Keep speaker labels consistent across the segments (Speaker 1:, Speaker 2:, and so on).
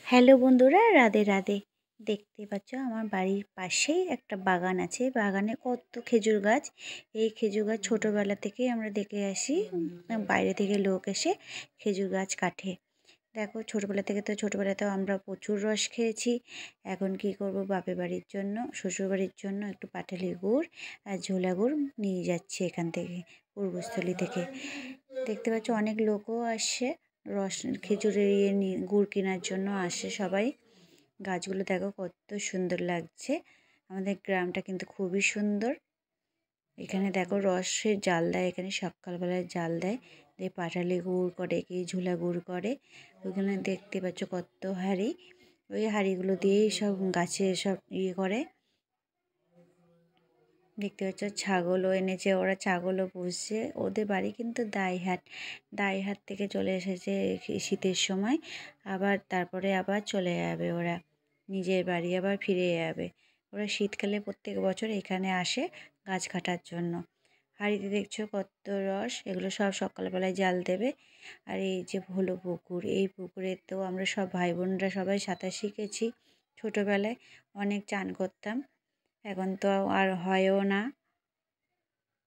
Speaker 1: Hello বন্ধুরা, রাধে রাধে। দেখতে পাচ্ছ আমার বাড়ির পাশেই একটা বাগান আছে। বাগানে কত খেজুর গাছ। এই খেজুর গাছ ছোটোবেলা থেকেই আমরা দেখে আসি। বাইরে থেকে লোক এসে খেজুর গাছ কাটে। দেখো ছোটোবেলাতেও আমরা প্রচুর রস খেয়েছি। এখন কি করব, বাপের বাড়ির জন্য, শ্বশুর বাড়ির জন্য একটু পাটালি গুড় আর ঝোলা গুড় নিয়ে যাচ্ছি এখান থেকে, পূর্বস্থলী থেকে। দেখতে পাচ্ছ অনেক লোকও আসছে রস খেজুরের গুড় কেনার জন্য আসে সবাই। গাছগুলো দেখো কত সুন্দর লাগছে। আমাদের গ্রামটা কিন্তু খুবই সুন্দর। এখানে দেখো রসের জাল দেয়, এখানে সকালবেলায় জাল দেয়, দিয়ে পাটালি গুড় করে, কি ঝোলা গুড় করে। ওইখানে দেখতে পাচ্ছ কত হাঁড়ি, ওই হাঁড়িগুলো দিয়েই সব গাছে সব করে। দেখতে পাচ্ছ ছাগলও এনেছে, ওরা ছাগলও পুষছে। ওদের বাড়ি কিন্তু দাইহাট থেকে চলে এসেছে শীতের সময়। তারপরে আবার চলে যাবে ওরা নিজের বাড়ি, আবার ফিরে যাবে। ওরা শীতকালে প্রত্যেক বছর এখানে আসে গাছ কাটার জন্য। হাঁড়িতে দেখছো কত রস, এগুলো সব সকালবেলায় জাল দেবে। আর এই যে হলো পুকুর, এই পুকুরে তো আমরা সব ভাই বোনরা সবাই সাঁতার শিখেছি ছোটোবেলায়, অনেক চান করতাম। এখন তো আর হয়ও না।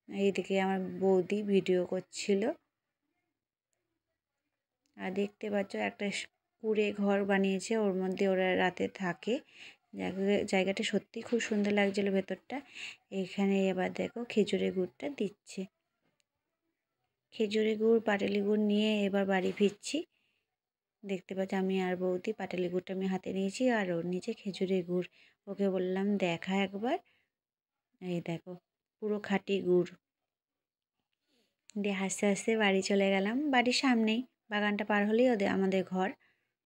Speaker 1: এইদিকে আমার বৌদি ভিডিও করছিল। আর দেখতে পাচ্ছ একটা কুঁড়ে ঘর বানিয়েছে, ওর মধ্যে ওরা রাতে থাকে। জায়গাটা সত্যি খুব সুন্দর লাগছিল ভেতরটা। এখানে এবার দেখো খেজুরের গুড়টা দিচ্ছে। খেজুরের গুড় পাটালি গুড় নিয়ে এবার বাড়ি ফিরছি। দেখতে পাচ্ছ আমি আর বৌদি পাটালি গুড়টা আমি হাতে নিয়েছি, আর ওর নিচে খেজুরের গুড়। ওকে বললাম দেখা একবার। এই দেখো পুরো খাঁটি গুড় দিয়ে হাসতে হাসতে বাড়ি চলে গেলাম। বাড়ির সামনেই, বাগানটা পার হলেই আমাদের ঘর।